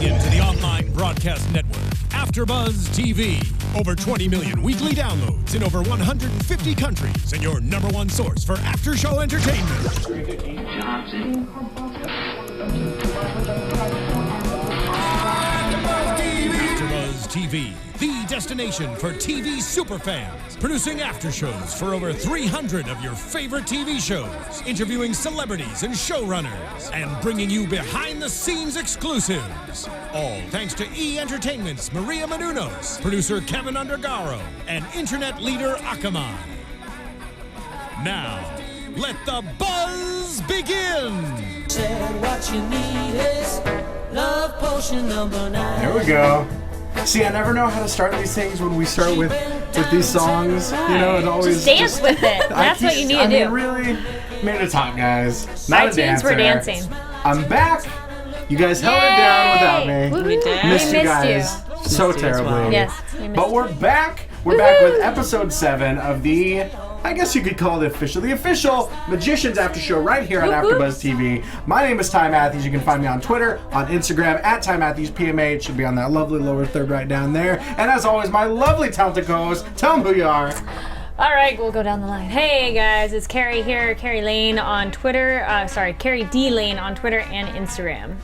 tuning in to the online broadcast network, AfterBuzz TV. Over 20 million weekly downloads in over 150 countries, and your number one source for after-show entertainment. AfterBuzz TV, the destination for TV superfans, producing aftershows for over 300 of your favorite TV shows, interviewing celebrities and showrunners, and bringing you behind-the-scenes exclusives. All thanks to E! Entertainment's Maria Menounos, producer Kevin Undergaro, and internet leader Akamai. Now, let the buzz begin! Said what you need is love potion number 9. There we go. See, I never know how to start these things when we start with these songs. You know, it always just dance with it. That's what you need to do. I mean, really, made it top, guys. Not a dancer. We're dancing. I'm back. You guys held it down without me. We did. Missed we you missed guys you. so terribly. Well. Yes, we missed but you. we're back. We're back with episode 7 of the, I guess you could call it the official Magicians After Show right here on AfterBuzz TV. My name is Ty Matthews. You can find me on Twitter, on Instagram, at Ty Matthews PMA. It should be on that lovely lower third right down there. And as always, my lovely talented co-host, tell them who you are. All right, we'll go down the line. Hey guys, it's Kari here, Kari Lane on Twitter. Kari D Lane on Twitter and Instagram.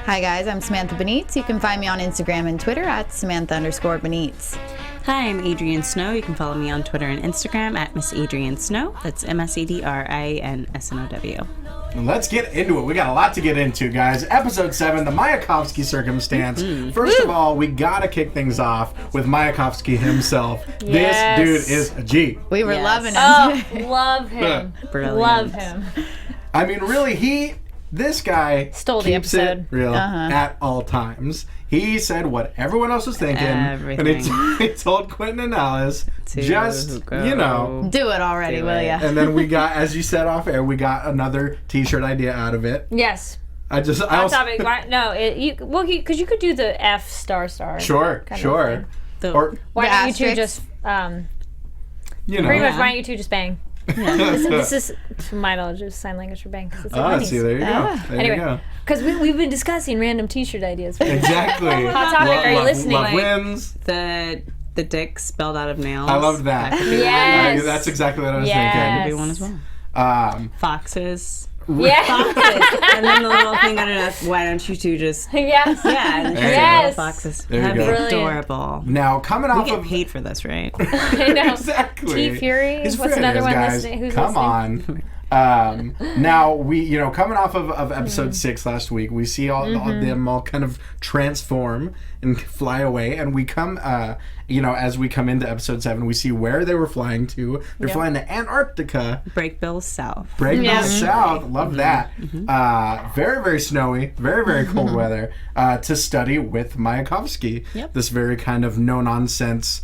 Hi guys, I'm Samantha Benitz. You can find me on Instagram and Twitter at Samantha_Benitz. Hi, I'm Adrian Snow. You can follow me on Twitter and Instagram at Miss Adrian Snow. That's MSADRIANSNOW. Let's get into it. We got a lot to get into, guys. Episode 7, the Mayakovsky circumstance. First of all, we gotta kick things off with Mayakovsky himself. Yes. This dude is a G. We were loving him. Oh, love him. Brilliant. Love him. I mean, really, this guy Stole the keeps episode. it real at all times. He said what everyone else was thinking. Everything. And he told Quentin and Alice, just, go. you know. Do it already, will ya? And then we got, as you said off air, we got another t-shirt idea out of it. Yes. I On topic. No, because you could do the F star. Sure. Or, Why don't you two asterisk. just, you know. pretty much, why don't you two just bang? This is, to my knowledge, is sign language for bang. It's like see, there you go. There you go. Anyway, because we've been discussing random t-shirt ideas. Exactly. Hot topic, are you listening? Love wins. The dick spelled out of nails. I loved that. Yes. That's exactly what I was Yes. thinking. That could be one as well. Foxes. Yeah. And then the little thing underneath, why don't you two just... Yes. Yeah, and There you Yes. little foxes. There you That'd go. be Brilliant. adorable. Now, coming We off get of... paid for this, right? I know. Exactly. T-Fury? It's What's free another ideas, one guys. listening? Who's Come listening? on. Now, we, coming off of episode 6 last week, we see all them all kind of transform and fly away, and we come, as we come into episode 7, we see where they were flying to. They're flying to Antarctica. Breakbill South. Breakbill South. Love that. Very, very snowy, very, very cold weather to study with Mayakovsky. Yep. This very kind of no-nonsense.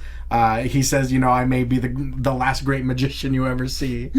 He says, I may be the last great magician you ever see.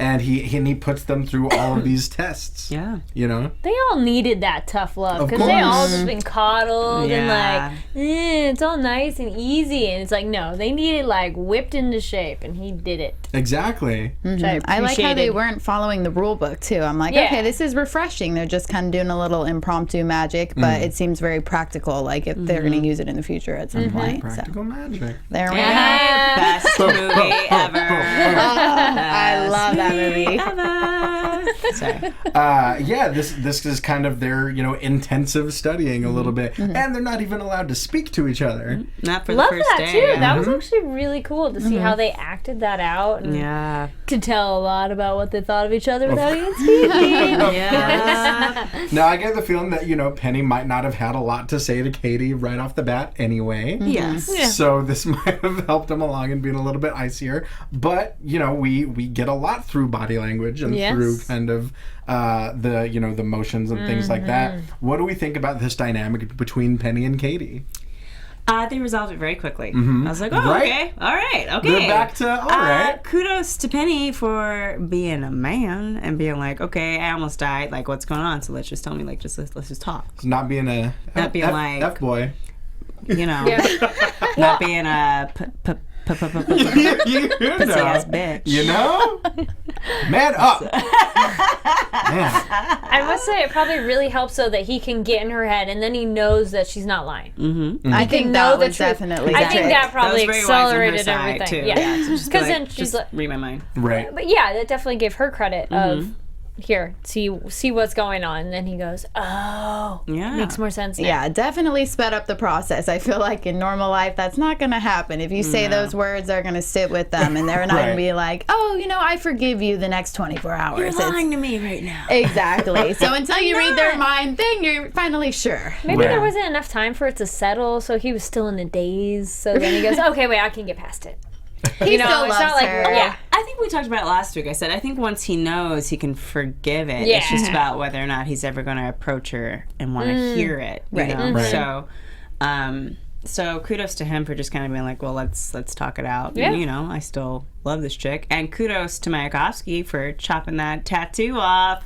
And he puts them through all of these tests. Yeah. They all needed that tough love Of because they all course. just been coddled and Yeah. it's all nice and easy, and it's like no, they needed whipped into shape, and he did it. Exactly. Which I I like how they appreciated. weren't following the rule book too. I'm like, Yeah. okay, this is refreshing. They're just kind of doing a little impromptu magic, but it seems very practical. Like if they're going to use it in the future at some point. Practical magic. There we go. Best movie ever. I love that movie. Sorry. This is kind of their, intensive studying a little bit. And they're not even allowed to speak to each other. Not for Love the first that day. too. That was actually really cool to see how they acted that out, and Yeah. to tell a lot about what they thought of each other without even speaking. Yeah. Now, I get the feeling that, Penny might not have had a lot to say to Katie right off the bat anyway. Yes. Yeah. So this might have helped him along and being a little bit icier. But, we get a lot through body language and Yes. through kind of the motions and things like that. What do we think about this dynamic between Penny and Katie? They resolved it very quickly. I was like, oh, Right? okay. All right. Okay. They're back to, all right. Kudos to Penny for being a man and being like, okay, I almost died. Like, what's going on? So let's just tell me, let's just talk. Not being a Not being like- F-boy. You know. Yeah. not being a pussy ass bitch. You know? Man up. Man. I must say, it probably really helps though that he can get in her head, and then he knows that she's not lying. Mm-hmm. I think that was definitely. I think that probably accelerated everything. Too. Yeah, because then she's like, read my mind. Right. But yeah, that definitely gave her credit of. Here, see what's going on. And then he goes, oh, makes more sense now. Yeah, definitely sped up the process. I feel like in normal life, that's not going to happen. If you say those words, they're going to sit with them, and they're not going to be like, oh, I forgive you the next 24 hours. You're lying to me right now. Exactly. So until you read their mind, then you're finally sure. Maybe there wasn't enough time for it to settle, so he was still in the daze. So then he goes, okay, wait, I can get past it. He still loves her. Yeah. I think we talked about it last week. I said I think once he knows, he can forgive it. Yeah. It's just about whether or not he's ever going to approach her and want to hear it. You know? Right. So kudos to him for just kind of being like, well, let's talk it out. Yeah. And, I still love this chick. And kudos to Mayakovsky for chopping that tattoo off.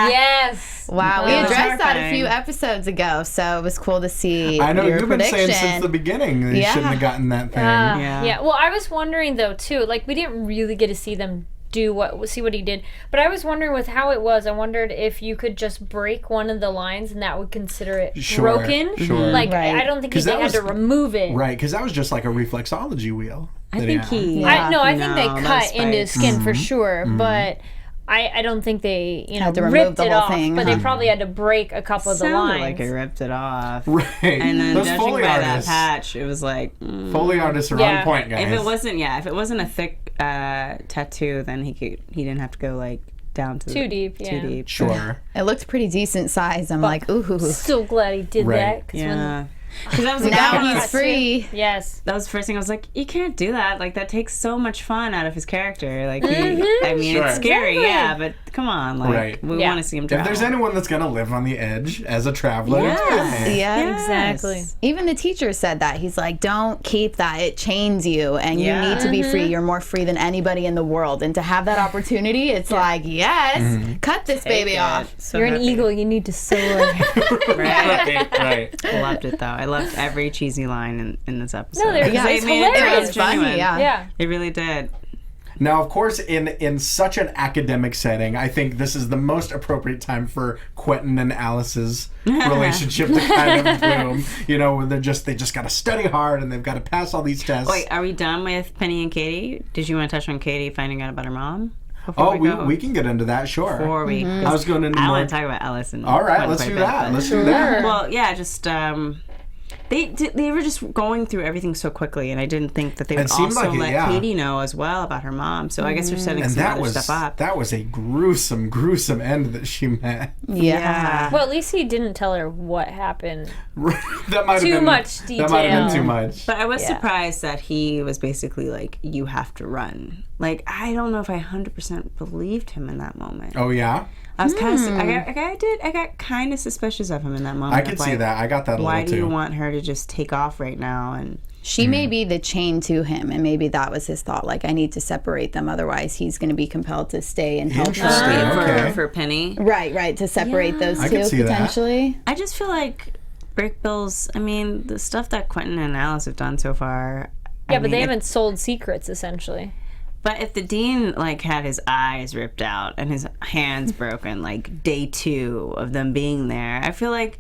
Yes. Wow, we That was addressed that a horrifying. few episodes ago, so it was cool to see. I know your you've been prediction. saying since the beginning that you shouldn't have gotten that thing. Yeah. Well, I was wondering though too. Like we didn't really get to see them see what he did, but I was wondering with how it was. I wondered if you could just break one of the lines and that would consider it broken. Sure. Like Right. I don't think 'Cause they that had to was- remove it. Right, because that was just like a reflexology wheel. I think he. Yeah. I think they No, cut that's into his skin for sure, but I don't think they Had to remove ripped the it whole off, thing, but huh? they probably had to break a couple of the Sounded lines. like he ripped it off. Right. And then Those judging Foley by artists. that patch, it was like Foley artists are on point, guys. if it wasn't a thick tattoo, then he didn't have to go like down to Too deep. Too deep. Sure. It looked pretty decent size. I'm like, ooh. Still glad he did Right. that. 'Cause Yeah. Because that was Now that he's was- free. Yes. That was the first thing I was like, you can't do that. Like that takes so much fun out of his character. Like I mean, Sure. it's scary, Exactly. yeah, but come on, like Right. we Yeah. want to see him If travel. there's anyone that's going to live on the edge as a traveler, it's Whitney. Yeah, Exactly. Even the teacher said that. He's like, don't keep that. It chains you, and you need to be free. You're more free than anybody in the world. And to have that opportunity, it's like, yes, cut this baby off. So You're an happy. eagle. You need to soar. Right. I loved it though. I loved every cheesy line in this episode. No, they're- Yeah, They it's made it hilarious. so It's funny, genuine. yeah. Yeah. It really did. Now, of course, in such an academic setting, I think this is the most appropriate time for Quentin and Alice's relationship to kind of bloom. Where they just got to study hard and they've got to pass all these tests. Wait, are we done with Penny and Katie? Did you want to touch on Katie finding out about her mom? Oh, Before we can get into that, sure. Before we, I was going into I more. want to talk about Alice and All right, Quentin let's quite do a bit, that. but- Let's do that. Well, yeah, just they were just going through everything so quickly, and I didn't think that they would seemed also like it, let yeah. Katie know as well about her mom. So I guess they're setting And some that other stuff up. was a gruesome end that she met. Yeah. Well, at least he didn't tell her what happened. That might have Too been much That might have been detail. too much. But I was surprised that he was basically like, "You have to run." Like I don't know if I 100% believed him in that moment. Oh yeah, I was kind of, I got kind of suspicious of him in that moment. I of, could see like, that. I got that a Why little do too. you want her to just take off right now? And She may be the chain to him, and maybe that was his thought. Like, I need to separate them, otherwise he's going to be compelled to stay and help Interesting. her. Okay. for Penny, Right, to separate those I two could see that. potentially. I just feel like Brick Bills. I mean, the stuff that Quentin and Alice have done so far. Yeah, but they haven't sold secrets, essentially. But if the dean like had his eyes ripped out and his hands broken, like day 2 of them being there, I feel like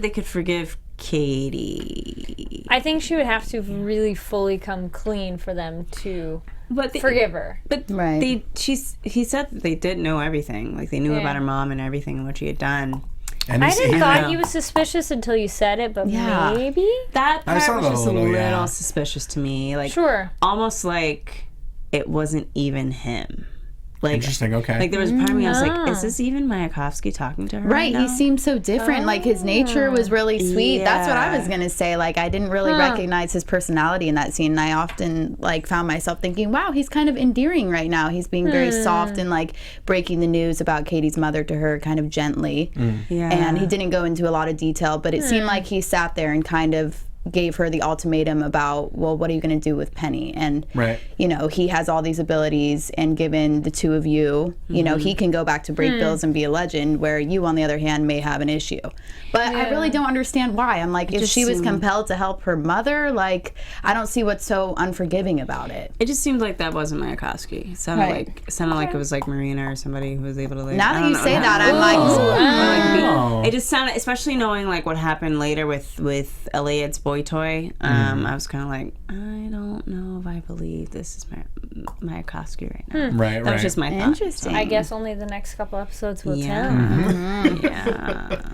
they could forgive Katie. I think she would have to really fully come clean for them to forgive her. But Right. he said that they did know everything. Like they knew about her mom and everything and what she had done. And I he's- didn't he- thought he was suspicious until you said it, but Yeah. maybe? That I saw part was that a just a little, little yeah. suspicious to me. Like Sure. almost like it wasn't even him. Like Interesting, okay. Like there was a part of me I was like, is this even Mayakovsky talking to her? Right, now? he seemed so different. Like, his nature was really sweet. That's what I was going to say. Like, I didn't really recognize his personality in that scene. And I often, like, found myself thinking, wow, he's kind of endearing right now. He's being very soft and, like, breaking the news about Katie's mother to her kind of gently. Yeah. And he didn't go into a lot of detail, but it seemed like he sat there and kind of gave her the ultimatum about, well, what are you going to do with Penny? And, Right. you know, he has all these abilities, and given the two of you, you know, he can go back to break bills and be a legend, where you, on the other hand, may have an issue. But I really don't understand why. I'm like, if she was compelled to help her mother, like, I don't see what's so unforgiving about it. It just seemed like that wasn't Mayakovsky. It sounded like it was like Marina or somebody who was able to, like, Now that you say that, I'm like, it just sounded, especially knowing like what happened later with Eliot's boy toy. I was kind of like, I don't know if I believe this is Mayakovsky right now. Right. That was just my thought. Interesting. I guess only the next couple episodes will tell. Yeah.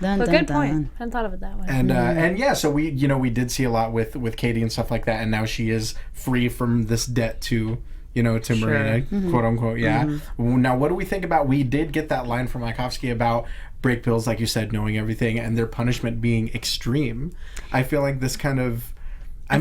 Dun, But dun, good dun. point. I hadn't thought of it that way. And yeah, so we did see a lot with Katie and stuff like that, and now she is free from this debt to Marina, quote unquote. Yeah. Now, what do we think about? We did get that line from Mayakovsky about break bills, like you said, knowing everything, and their punishment being extreme. I feel like this kind of, I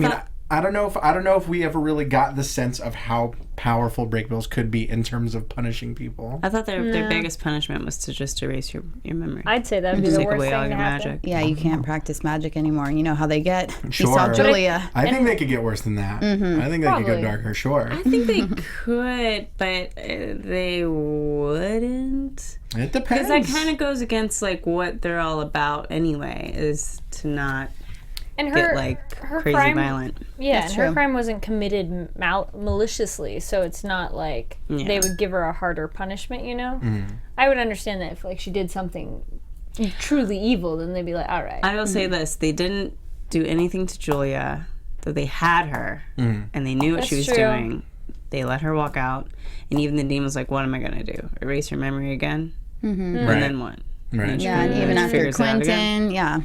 don't know if we ever really got the sense of how powerful break bills could be in terms of punishing people. I thought their biggest punishment was to just erase your memory. I'd say that would be the Take worst away all thing to your happen. magic. Yeah, you can't practice magic anymore. You know how they get. Sure. You saw Julia. I think they could get worse than that. I think they could go Probably. darker, sure. I think they could, but they wouldn't. It depends. Because that kind of goes against like what they're all about anyway, is to not And get her like her crazy crime, violent. Yeah, That's and her true. crime wasn't committed maliciously, so it's not like they would give her a harder punishment. You know, I would understand that if like she did something truly evil, then they'd be like, all right. I will say this: they didn't do anything to Julia, though they had her and they knew what she was That's true. doing. They let her walk out, and even the demon was like, "What am I gonna do? Erase her memory again?" Right. And then what? Right. Yeah, and even after figures it out again. Quentin, yeah.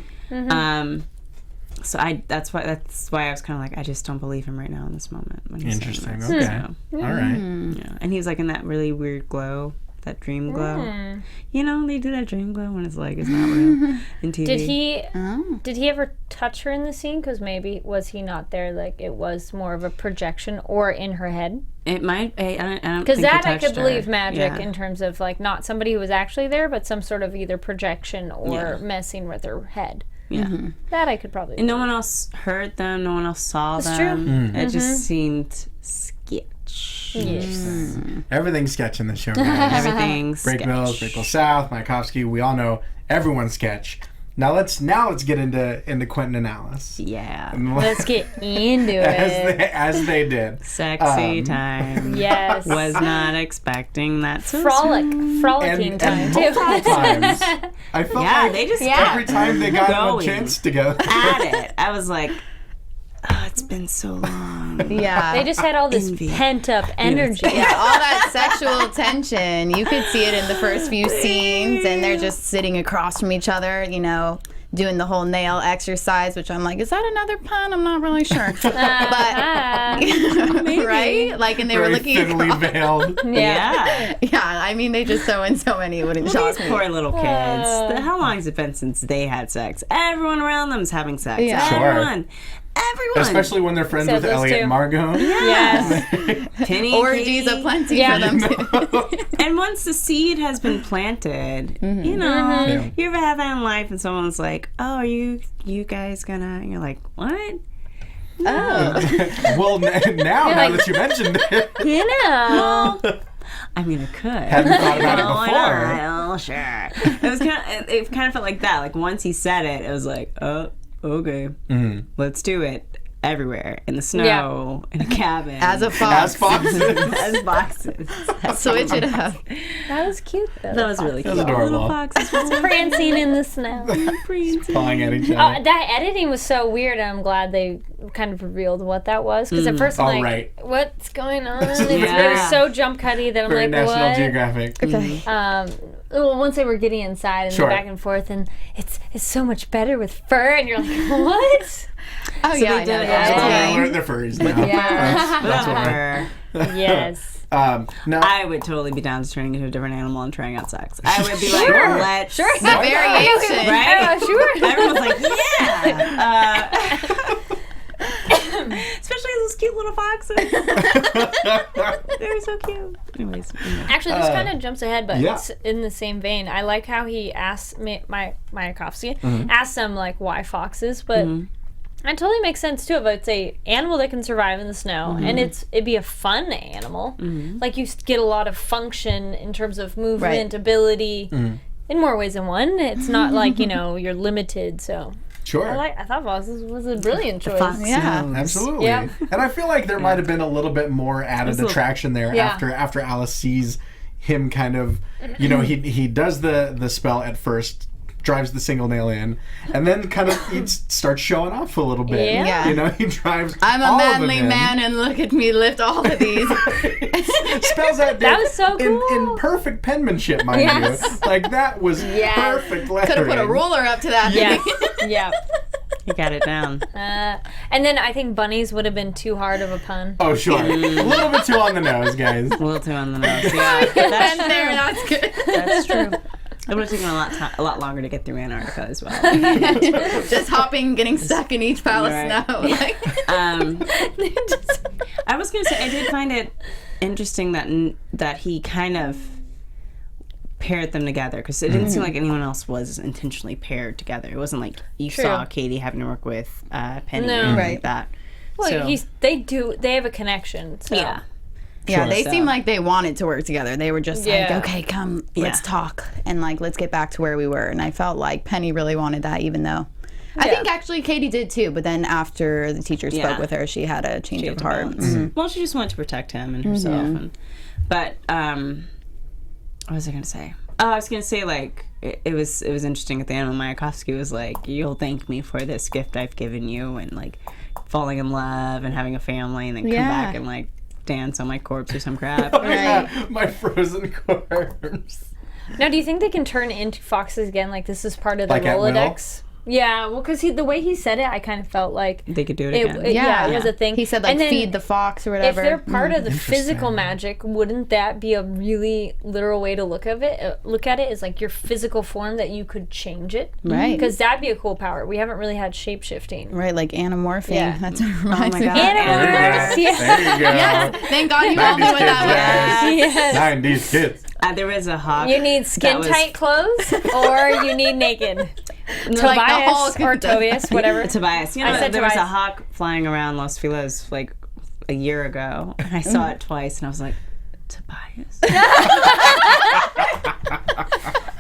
So that's why I was kind of like, I just don't believe him right now in this moment. When he's saying Interesting. this. Okay. So, All right. yeah, and he was like in that really weird glow, that dream glow. You know, they do that dream glow when it's like it's not real in TV. Did he ever touch her in the scene? Because maybe was he not there? Like it was more of a projection, or in her head. It might. I don't. Because think he that I could touched her. believe magic Yeah. in terms of like not somebody who was actually there, but some sort of either projection or messing with her head. Yeah. That I could probably. And no one else heard them. No one else saw That's them. true. It just seemed sketch. Yes. Everything's sketch in the show, guys. Everything's Break sketch. Mills, Break Mill South, Mayakovsky. We all know everyone's sketch. Now let's get into Quentin and Alice. Yeah. Let's get into it. as they did. Sexy time. Yes. Was not expecting that. So Frolicking time too. multiple times. I felt Yeah, like they just every time they got a going. chance to go. at it. I was like, oh, it's been so long. Yeah. They just had all this Envy. pent up energy. Yeah, all that sexual tension. You could see it in the first few scenes, and they're just sitting across from each other, you know, doing the whole nail exercise, which I'm like, is that another pun? I'm not really sure. But, right? Like, and they were Very looking thinly across. veiled. Yeah. Yeah, I mean, they just throw in so many. It wouldn't shock These me. poor little kids. How long has it been since they had sex? Everyone around them is having sex. Yeah. Sure. Everyone. Especially when they're friends Except with those Elliot two. and Margo. Yes. Penny, Orgies Katie. aplenty Yeah. for them, too. And once the seed has been planted, you know, Yeah. you ever have that in life and someone's like, oh, are you guys gonna, and you're like, what? Well, now like- that you mentioned it, You know. I mean, I could. hadn't thought about it Why before. not? Oh, sure. It kind of felt like that. Like once he said it, it was like, oh, okay, let's do it everywhere in the snow, in a cabin, As a fox. As foxes. as boxes. Switch it up. That was cute though. That was really cute. was adorable. Little foxes prancing in the snow. Pawing at each other. That editing was so weird, and I'm glad they kind of revealed what that was. Because at first I'm Oh, like, right. what's going on? Yeah. It was so jump cutty that I'm Very like, National what? Geographic. Okay. Well, once they were getting inside and Sure. back and forth, and it's so much better with fur, and you're like, what? Oh, yeah, I they know. did it. Yeah. They're furries now. Yeah. That's what we're- Whatever. Yes. No, I would totally be down to turning into a different animal and trying out sex. I would be like, Sure. let's. Sure. The variation. Right? Yeah, sure. Everyone's like, yeah. Especially those cute little foxes. They're so cute. Anyways. Actually, this kind of jumps ahead, but yeah. it's in the same vein. I like how he asked Mayakovsky, Mm-hmm. asked them like why foxes, but That totally makes sense too. If it's a animal that can survive in the snow, and it'd be a fun animal. Like you get a lot of function in terms of movement, ability, in more ways than one. It's not like you're limited. So Sure. I thought Fox was a brilliant choice. Absolutely. Yeah. And I feel like there might have been a little bit more added attraction there after Alice sees him kind of, he does the spell at first, drives the single nail in, and then kind of he starts showing off a little bit. Yeah. He drives. I'm a manly man, and look at me lift all of these. Spells out That was so cool. in perfect penmanship, mind you. Like that was perfect lettering. Could have put a ruler up to that. Yeah. You got it down. And then I think bunnies would have been too hard of a pun. Oh, sure. A little bit too on the nose, guys. A little too on the nose. Yeah, that's true. That's good. That's true. It would have taken a lot longer to get through Antarctica as well. Just hopping, getting stuck in each pile of snow. Like. I was going to say, I did find it interesting that he kind of paired them together, because it didn't seem like anyone else was intentionally paired together. It wasn't like you saw Katie having to work with Penny or anything like that. Well, so, they have a connection. So. Yeah. Yeah, they seemed like they wanted to work together. They were just like, okay, come, let's talk, and like, let's get back to where we were. And I felt like Penny really wanted that, even though I think actually Katie did too. But then after the teacher spoke with her, she had a change of heart. Well, she just wanted to protect him and herself. But what was I going to say? Oh, I was going to say, like, it was interesting at the end when Mayakovsky was like, "You'll thank me for this gift I've given you," and like falling in love and having a family, and then come back and like dance on my corpse or some crap. My frozen corpse. Now, do you think they can turn into foxes again? Like this is part of the Like at will? Rolodex? Yeah, well, because the way he said it, I kind of felt like They could do it again. It was a thing. He said like And then feed the fox or whatever. If they're part of the physical magic, wouldn't that be a really literal way to look at it? Is like your physical form that you could change it, Right. Because that'd be a cool power. We haven't really had shape shifting. Right, like anamorphing. Yeah. That's what it reminds me of. Animorphs, yeah. There you go. Yes, thank God you told me what that was. Yes. 90s kids. There was a hawk. You need skin tight clothes, or you need naked. Tobias or Tobias, whatever. Tobias. You know, there was a hawk flying around Los Feliz like a year ago, and I saw it twice, and I was like, Tobias.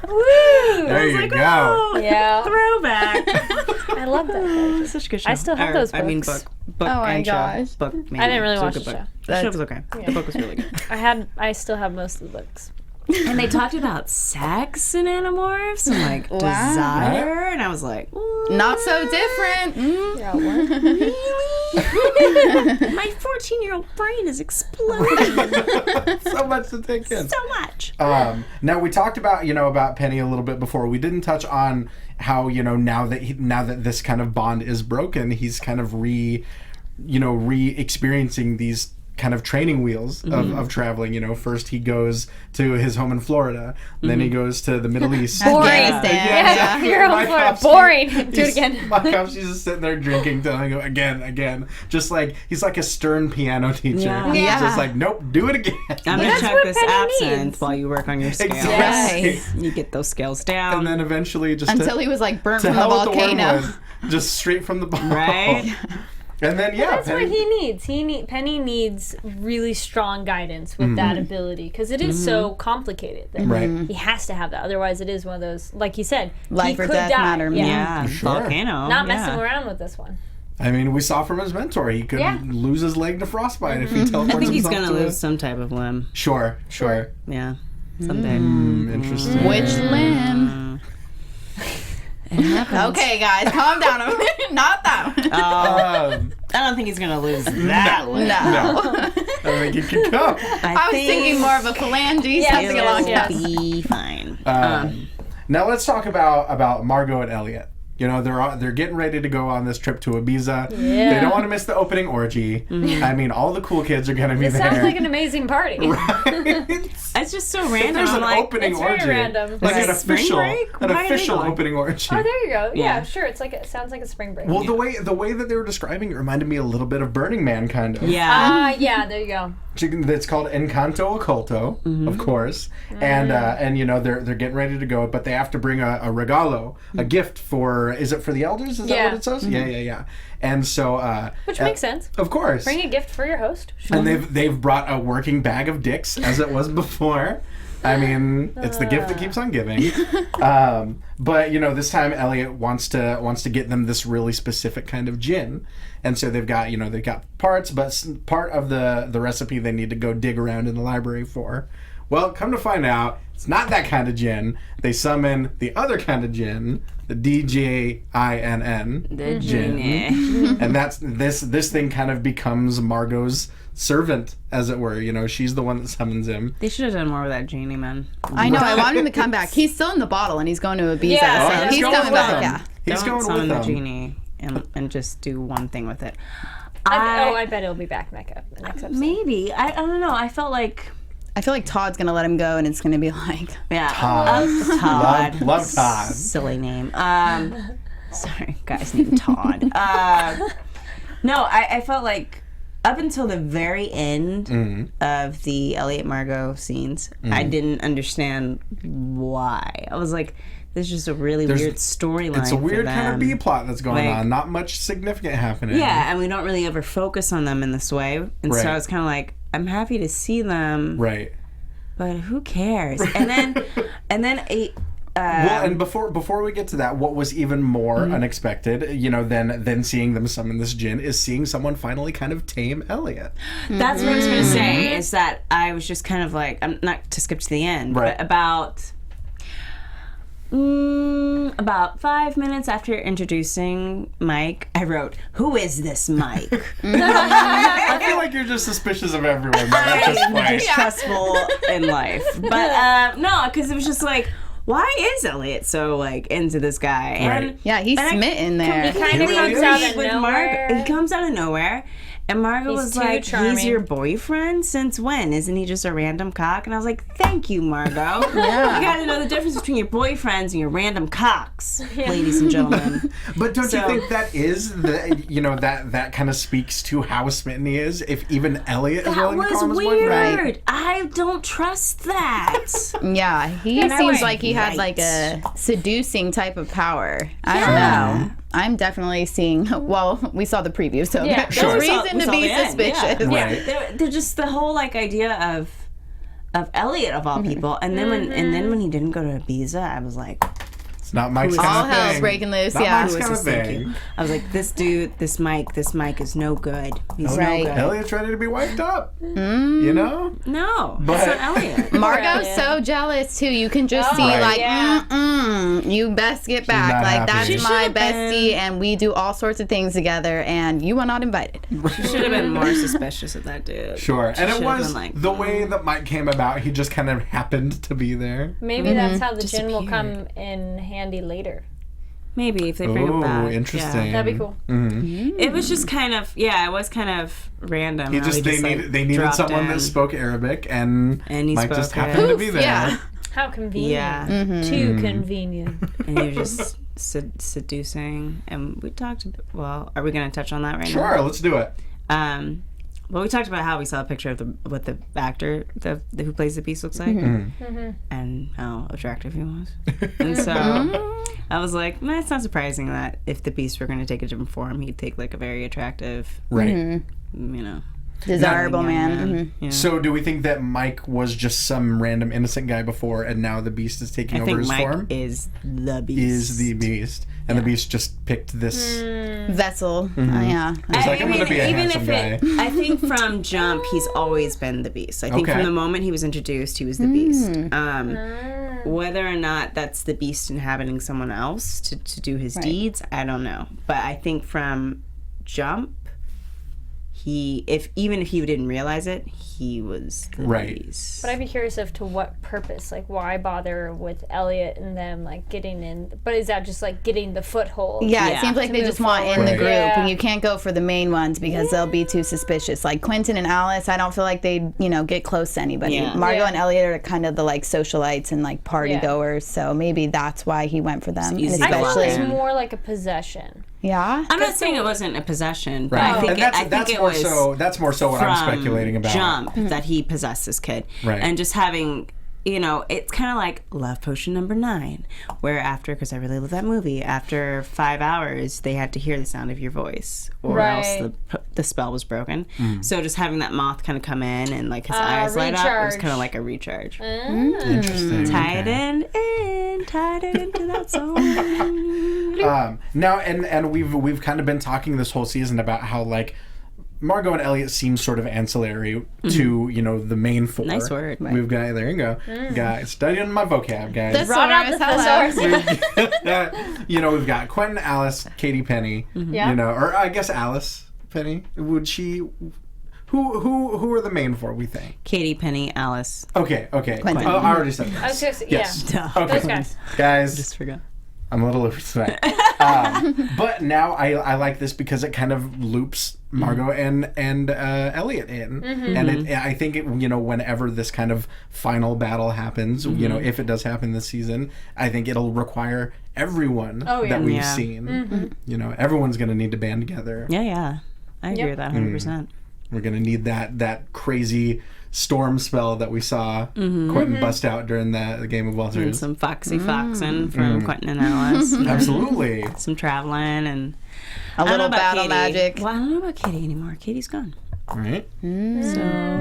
Woo! There you go. Oh, Yeah. throwback. I love that. Such a good show. I still have those books. I mean, book Oh my and gosh. show. Book. Maybe. I didn't really It watch was a the good show. book. The show was okay. The book was really good. I still have most of the books. And they talked about sex in Animorphs and like desire, and I was like, ooh, Not so different. my 14-year-old brain is exploding. So much to take in. So much. Now we talked about about Penny a little bit before. We didn't touch on how now that this kind of bond is broken, he's kind of re-experiencing these kind of training wheels of traveling. First he goes to his home in Florida, then he goes to the Middle East. Boring. Yeah. You're home for boring. Do it again. Mayakovsky's just sitting there drinking, telling him again. Just like he's like a stern piano teacher. Yeah. He's Yeah. just like, nope, do it again. I'm gonna that's check what this Penny absinthe needs. while you work on your scales. Exactly. You get those scales down. And then eventually just Until he was like burnt to from the hell with the volcano. wormwood, just straight from the bottle. Right? And then That's Penny, what he needs. Penny needs really strong guidance with that ability because it is so complicated. That Right. He has to have that. Otherwise, it is one of those, like you said, Life he or could death die. matter. Yeah. Sure. Volcano. Not messing around with this one. I mean, we saw from his mentor, he could lose his leg to frostbite if he teleports I think he's himself gonna to lose some type of limb. Sure. Yeah. Someday. Interesting. Which limb? Okay, guys, calm down. Not that one. I don't think he's gonna lose that limb. No. I think he could come. I was thinking more of a phalange, something along yes. that. Be fine. Now let's talk about Margo and Eliot. They're getting ready to go on this trip to Ibiza. Yeah. They don't want to miss the opening orgy. I mean, all the cool kids are going to be It there. sounds like an amazing party. Right? It's just so random. There's an I'm like, opening it's orgy. very random. Like Is an it spring official, break? an Why are they official going? opening orgy. Oh, there you go. Yeah, Yeah. sure. It sounds like a spring break. Well, the way that they were describing it reminded me a little bit of Burning Man, kind of. Yeah. Yeah, there you go. It's called Encanto Oculto, of course, and you know they're getting ready to go, but they have to bring a regalo, a gift for. Is it for the elders? Is that what it says? Yeah. And so, which makes sense. Of course, bring a gift for your host. And they've brought a working bag of dicks, as it was before. I mean, it's the gift that keeps on giving. But you know, this time Eliot wants to get them this really specific kind of gin, and so they've got parts, but part of the recipe they need to go dig around in the library for. Well, come to find out, it's not that kind of gin. They summon the other kind of gin, the DJINN, The gin, and that's this thing kind of becomes Margot's servant, as it were. You know, she's the one that summons him. They should have done more with that genie, man. I know. I want him to come back. He's still in the bottle, and he's going to Ibiza. Yeah. So He's he's going coming with back. him. Yeah. He's Don't going summon with the them. genie and just do one thing with it. I bet it'll be back next episode. Maybe. I don't know. I felt like... I feel like Todd's going to let him go, and it's going to be like... Yeah. Todd. Todd. Love Todd. Silly name. Sorry, guy's named Todd. No, I felt like up until the very end of the Eliot Margo scenes, I didn't understand why. I was like, this is just a really weird storyline. It's a weird for kind of them. B plot that's going Like- on. Not much significant happening. Yeah, and we don't really ever focus on them in this way. And Right. so I was kind of like, I'm happy to see them, Right. but who cares? And then, Well, and before we get to that, what was even more unexpected, you know, than seeing them summon this gin, is seeing someone finally kind of tame Eliot. That's what I was going to say, is that I was just kind of like, I'm not to skip to the end, Right. but about 5 minutes after introducing Mike, I wrote, "Who is this Mike?" I feel like you're just suspicious of everyone at this I'm point. distrustful in life. But no, because it was just like, why is Eliot so like into this guy? Right. Yeah, he's And I smitten there. He kind of really comes is. out of with nowhere. Margo, he comes out of nowhere. And Margo He's was too like, charming. he's your boyfriend? Since when? Isn't he just a random cock? And I was like, thank you, Margo. Yeah. You gotta know the difference between your boyfriends and your random cocks, ladies and gentlemen. But don't you So- think that is that kind of speaks to how smitten he is? If even Eliot is That willing to call him was his boyfriend. weird. I don't trust that. Yeah, he And I seems went, like he had right. like a seducing type of power. I don't know. I'm definitely seeing. Well, we saw the preview, so Yeah. there's Sure. reason We to saw be the end, suspicious. Yeah. Right. They're just the whole like idea of Eliot of all people, and then when he didn't go to Ibiza, I was like, It's not Mike's All kind of hell's thing. breaking loose. Not Yeah. Mike's who kind was of this thing. thinking? I was like, this dude, this Mike is no good. He's Right. no good. Eliot's ready to be wiped up. You know? No, But- it's not Eliot. Margot's Right. so jealous too. You can just see Right. like, Yeah. you best get back. not Like happy. that's She my should've been- bestie, and we do all sorts of things together, and you are not invited. You should have been more suspicious of that dude. Sure. And it should've was been like, the way that Mike came about, he just kind of happened to be there. Maybe that's how the gin will Disappeared. come in handy later. Maybe if they bring Oh, it back. interesting. Yeah. That'd be cool. It was just kind of, it was kind of random. He how just they like, needed dropped someone in. that spoke Arabic, and And he Mike just spoke happened it. to be there. Yeah. How convenient. Yeah. Too convenient. And he was just seducing. And we talked, well, are we going to touch on that right Sure, now? let's do it. Well, we talked about how we saw a picture of what the actor who plays the Beast looks like, and how attractive he was. And so I was like, it's not surprising that if the Beast were going to take a different form, he'd take like a very attractive, Right. Desirable young man. Yeah. So do we think that Mike was just some random innocent guy before, and now the Beast is taking I over think his Mike form? is the Beast. Is the Beast. And the Beast just picked this. Vessel. Yeah. He's like, I'm going to be a even handsome if guy. I think from jump, he's always been the Beast. I think Okay. from the moment he was introduced, he was the Beast. Whether or not that's the Beast inhabiting someone else to do his deeds, I don't know. But I think from jump, even if he didn't realize it, he was the Right. Beast. But I'd be curious of to what purpose. Like, why bother with Elliot and them, like, getting in? But is that just, like, getting the foothold? Yeah, Yeah. it seems like To they move just want in the forward. group, Yeah. and you can't go for the main ones because they'll be too suspicious. Like Quentin and Alice, I don't feel like they'd, get close to anybody. Yeah. Margo Yeah. and Elliot are kind of the like socialites and like party Yeah. goers, so maybe that's why he went for them. And easy I thought it especially, was more like a possession. Yeah. I'm not saying it wasn't a possession, but Right. I think And that's more so what I'm speculating about. Jump that he possessed this kid, Right. And just having. It's kind of like Love Potion number 9, where after, because I really love that movie, after 5 hours, they had to hear the sound of your voice, or else the spell was broken. So just having that moth kind of come in and like his eyes light up, it was kind of like a recharge. Interesting. Tied it into that song. Now, and we've kind of been talking this whole season about how like Margo and Eliot seem sort of ancillary to, the main 4. Nice word. We've got, there you go. Guys, studying my vocab, guys. Brought out the thesaurus. We've got Quentin, Alice, Katie, Penny. Yeah. Or I guess Alice, Penny. Would she... Who are the main 4, we think? Katie, Penny, Alice. Okay. Quentin. I already said that. I was just, Yes. yeah. Okay. Those guys. Guys. Just forgot. I'm a little oversweat. But now I like this because it kind of loops Margo and Eliot in. And I think whenever this kind of final battle happens, if it does happen this season, I think it'll require everyone that we've seen. Everyone's going to need to band together. Yeah. I agree with that 100%. We're going to need that crazy storm spell that we saw Quentin bust out during the Game of Walters. And some foxing from Quentin and Alice. Absolutely. Some traveling and A little battle Katie. magic. Well, I don't know about Katie anymore. Katie's gone. Right. So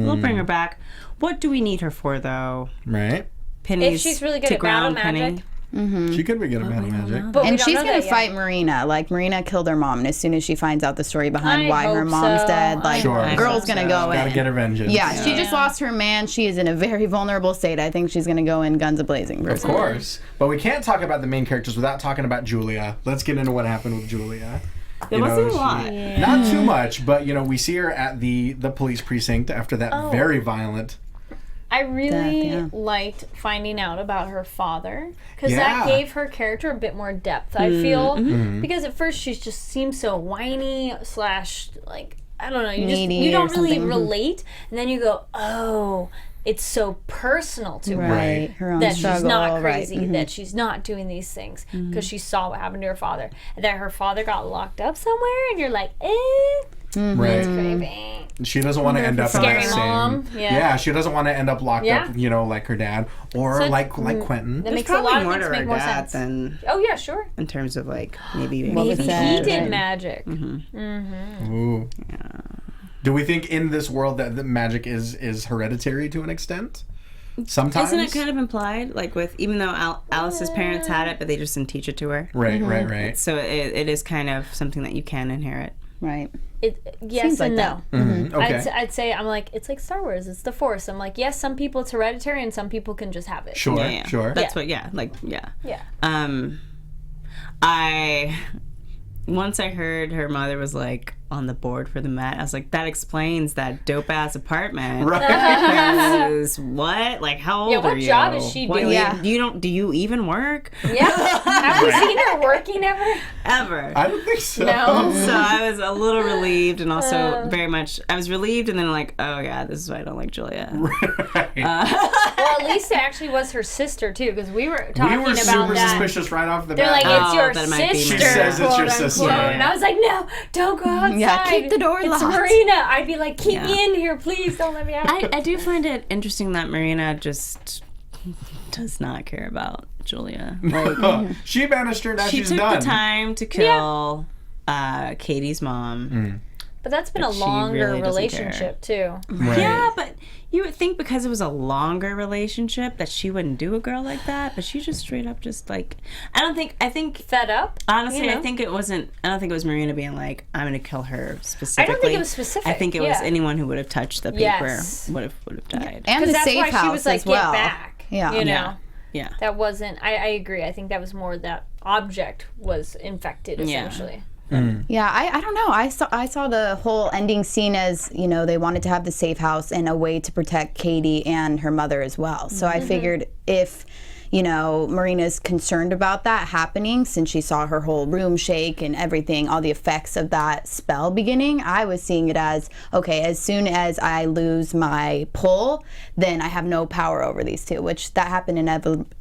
we'll bring her back. What do we need her for, though? Right. Penny's If she's really good to at battle ground Penny. magic. She could be good at battle magic. But we And don't she's know going that to yet. fight Marina. Like, Marina killed her mom. And as soon as she finds out the story behind I why her hope mom's so. dead, like, Sure. girl's going to go Gotta in. get her vengeance. Yeah, she just lost her man. She is in a very vulnerable state. I think she's going to go in guns a-blazing. Of course. But we can't talk about the main characters without talking about Julia. Let's get into what happened with Julia. There wasn't a lot. Not too much, but we see her at the police precinct after that very violent. I really yeah. liked finding out about her father because Yeah. that gave her character a bit more depth. I feel because at first she just seems so whiny / like I don't know, Needy you don't or really something. relate, and then you go, oh, it's so personal to her Right. Her own that struggle. she's not right. crazy, that she's not doing these things because she saw what happened to her father, and that her father got locked up somewhere, and you're like, Right. baby. She doesn't want to end up in Scary that same. mom. Yeah. She doesn't want to end up locked up, like her dad or So like Quentin. That makes a Probably lot of more things to make her more dad sense. than Oh yeah, sure. in terms of like maybe What was Maybe that? he did Right. magic. Ooh. Do we think in this world that the magic is hereditary to an extent? Sometimes. Isn't it kind of implied, like with even though Alice's parents had it, but they just didn't teach it to her. Right. So it is kind of something that you can inherit. Right. Yes Seems and like no. Okay. I'd say I'm like it's like Star Wars. It's the Force. I'm like yes, some people it's hereditary and some people can just have it. Sure. Yeah. Sure. That's Yeah. what. Yeah. I once I heard her mother was like on the board for the Met. I was like, that explains that dope ass apartment. Right. Because what? Like, how old Yeah, what are you? job is she doing? Yeah. Do you even work? Yeah. Have we seen her working ever? Ever? I don't think so. No. So I was a little relieved, and also very much. I was relieved, and then like, oh yeah, this is why I don't like Julia. Right. Well, at least it actually was her sister too, because we were talking We were about super that. suspicious right off the They're bat. like, it's your that might be sister. She says it's your quote, sister. unquote. Yeah. And I was like, no, don't go outside. Yeah, keep the door it's locked. Marina. I'd be like, keep Yeah. me in here, please. Don't let me out. I do find it interesting that Marina just does not care about Julia. Like, She banished her, now she she's took done. the time to kill Katie's mom. But that's been a But she longer really doesn't relationship too. Right. Yeah, but you would think because it was a longer relationship that she wouldn't do a girl like that, but she just straight up just like I think Fed up. honestly you know? I think it was Marina being like, I'm gonna kill her specifically. I don't think it was specific. I think it was yeah. anyone who would have touched the paper Yes. would have died. And Because the that's safe why house she was like, as well. get back. Yeah. You know? Yeah. Yeah. That wasn't, I agree. I think that was more that object was infected, Yeah. essentially. Yeah, I don't know. I saw the whole ending scene as, they wanted to have the safe house and a way to protect Katie and her mother as well. So I figured if, Marina's concerned about that happening since she saw her whole room shake and everything, all the effects of that spell beginning, I was seeing it as, okay, as soon as I lose my pull, then I have no power over these two, which that happened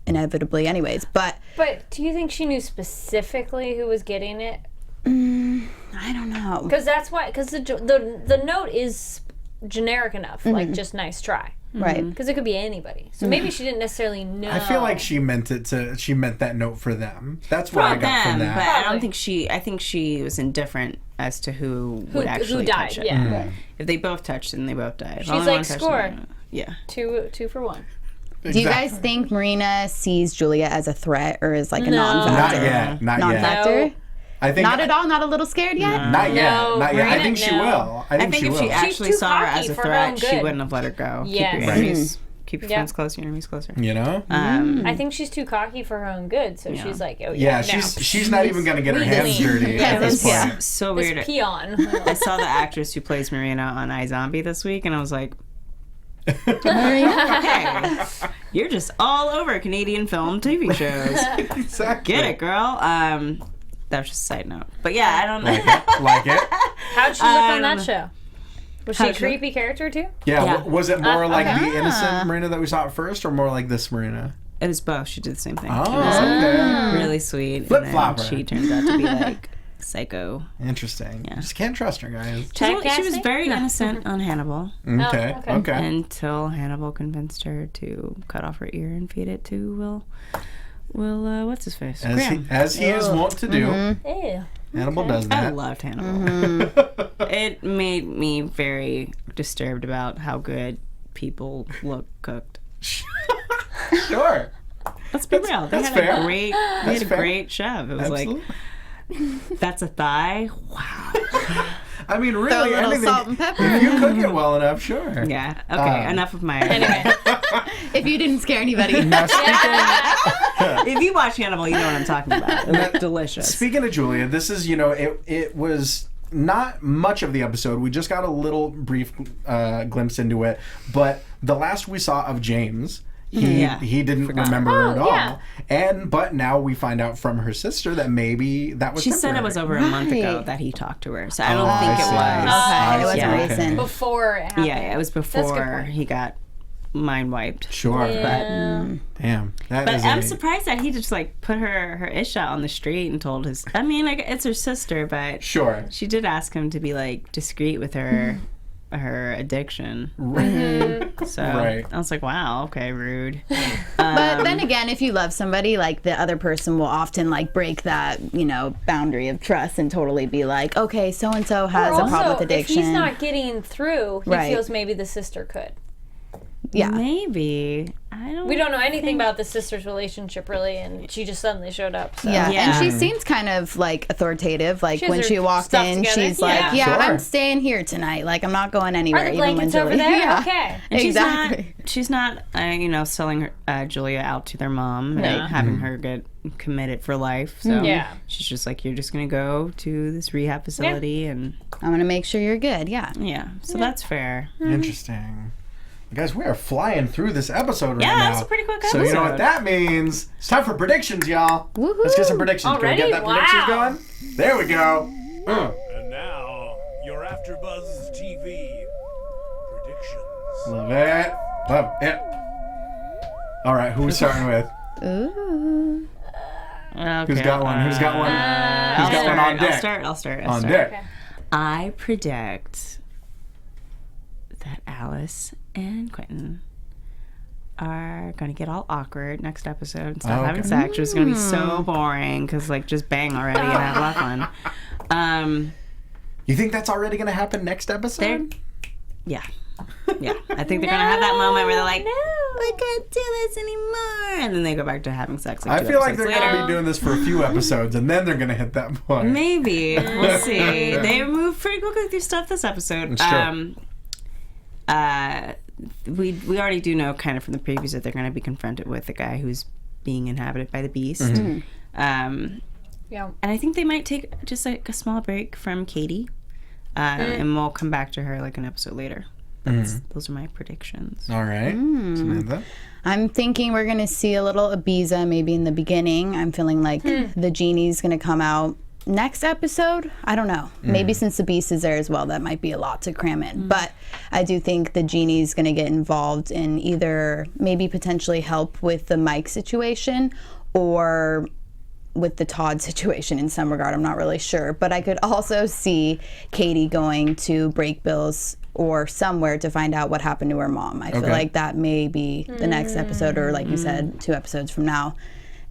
inevitably anyways. But But do you think she knew specifically who was getting it? I don't know. Because that's why. Because the note is generic enough, like just nice try. Right. Because it could be anybody. So maybe she didn't necessarily know. I feel like she meant that note for them. That's what I got from that. But I don't think I think she was indifferent as to who would actually died. touch it. Yeah. If they both touched it, then they both died. She's like, score. Yeah. Two for one. Do you guys think Marina sees Julia as a threat or as like a non-factor? Not yet. Not yet. Non-factor? No. I think Not at all? Not a little scared yet? Not yet. No, Not yet. I Marina, think she no. will. I think she if will. she actually too saw her cocky as a for her own threat, she good. wouldn't have let her go. Yes. Keep your enemies. Keep your friends close, your enemies closer. You know? I think she's too cocky for her own good, so she's like, oh Yeah, yeah, no. she's not even gonna get her hands dirty at this point. Yeah. So This weird. peon. I saw the actress who plays Marina on iZombie this week, and I was like, hey, you're just all over Canadian film TV shows. Exactly. Get it, girl. That was just a side note. But yeah, I don't know. Like it? How'd she look on that show? Was she a How'd she look? creepy character too? Yeah. Yeah. Was it more like the innocent Marina that we saw at first, or more like this Marina? It was both. She did the same thing. Oh, She was okay. really sweet. Flip-flopper. And then she turns out to be like psycho. Interesting. Yeah. Just can't trust her, guys. She was Typecasting? very innocent on Hannibal Okay. okay. Okay. until Hannibal convinced her to cut off her ear and feed it to Will what's his face? Graham. As he is wont to do. Ew. Hannibal does I that. loved Hannibal. It made me very disturbed about how good people look cooked. Sure. Let's be real. They that's had fair. a great chef. It was Absolutely. like, that's a thigh. Wow. I mean, Throw a really, little anything. salt and pepper. If you cook it well enough, sure. Yeah. Okay. Enough of my. Anyway, If you didn't scare anybody. Now, If you watch Hannibal, you know what I'm talking about. It's delicious. speaking of Julia, this is, it was not much of the episode. We just got a little brief glimpse into it. But the last we saw of James, he didn't remember her at all. But now we find out from her sister that maybe that was She said it temporary. was over a month ago Right. that he talked to her, so I don't think it see. was. Okay, it wasn't Yeah. recent. before it happened. Yeah, it was That's a good before point. he got mind wiped. Sure. Yeah. Damn. That But is I'm surprised that he just like put her ish out on the street and told his. I mean, like it's her sister, but Sure. she did ask him to be like discreet with her addiction. So Right. I was like, wow, okay, rude. But then again, if you love somebody, like the other person will often like break that, boundary of trust and totally be like, okay, so and so has a problem with addiction. If he's not getting through, he Right. feels maybe the sister could. Yeah. Maybe We don't know anything about the sister's relationship really, and she just suddenly showed up. So. Yeah. Yeah. And she seems kind of like authoritative. Like She has when her she walked stuff in, together. she's like, Yeah. yeah, Sure. I'm staying here tonight. Like I'm not going anywhere. Are the even when blankets over Julie- there? Yeah. Okay. And Exactly. she's not selling her, Julia out to their mom and having her get committed for life. So Yeah. she's just like, you're just gonna go to this rehab facility and I'm going to make sure you're good. Yeah. so that's fair. Interesting. Guys, we are flying through this episode right Yeah, now. that was a pretty quick So you know what episode. that means? It's time for predictions, y'all. Woohoo. Let's get some predictions. Already? Can we get that predictions Wow. going? There we go. And now, your AfterBuzz TV predictions. Love it. Love it. All right, who are we starting with? Ooh. Okay, Who's got one? Who's got one? Who's got one on deck? I'll start. On deck. Okay. I predict that Alice and Quentin are going to get all awkward next episode and stop Okay. having sex, which is going to be so boring because, like, just bang already and have a lot of fun. You think that's already going to happen next They're, episode? yeah. Yeah. I think they're going to have that moment where they're like, I can't do this anymore. And then they go back to having sex. I two feel like they're episodes going later. to be doing this for a few episodes, and then they're going to hit that point. Maybe. We'll see. They move pretty quickly through stuff this episode. It's true. We already do know kind of from the previews that they're going to be confronted with the guy who's being inhabited by the beast. Mm-hmm. Yeah. And I think they might take just like a small break from Katie, and we'll come back to her like an episode later. Those are my predictions. All right. Samantha? I'm thinking we're going to see a little Ibiza maybe in the beginning. I'm feeling like the genie's going to come out next episode. I don't know. Maybe since the beast is there as well, that might be a lot to cram in. But I do think the genie's going to get involved in either maybe potentially help with the Mike situation or with the Todd situation in some regard. I'm not really sure. But I could also see Katie going to Break Bills or somewhere to find out what happened to her mom. I feel like that may be the next episode, or like you said, 2 episodes from now.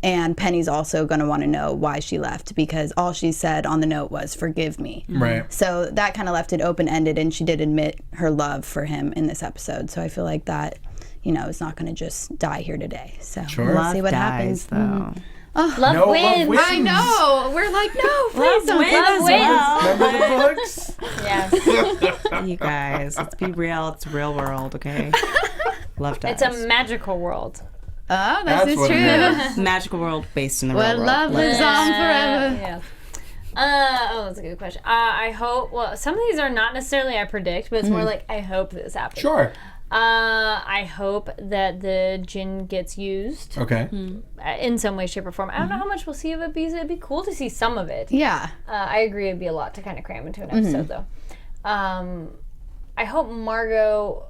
And Penny's also going to want to know why she left, because all she said on the note was, "Forgive me." Right. So that kind of left it open-ended, and she did admit her love for him in this episode. So I feel like that, is not going to just die here today. So we'll see what happens. Though. Love wins. I know. We're like, no, please don't. Love Remember wins. the books? Yes. You guys, let's be real. It's a real world, okay? Love dies. It's a magical world. Oh, That's this is what true. it is. magical world based in the real Where world. love lives on forever. Yeah. That's a good question. I hope, some of these are not necessarily I predict, but it's more like I hope this happens. Sure. I hope that the gin gets used. Okay. In some way, shape, or form. I don't know how much we'll see of it, because it'd be cool to see some of it. Yeah. I agree it'd be a lot to kind of cram into an episode, though. I hope Margo...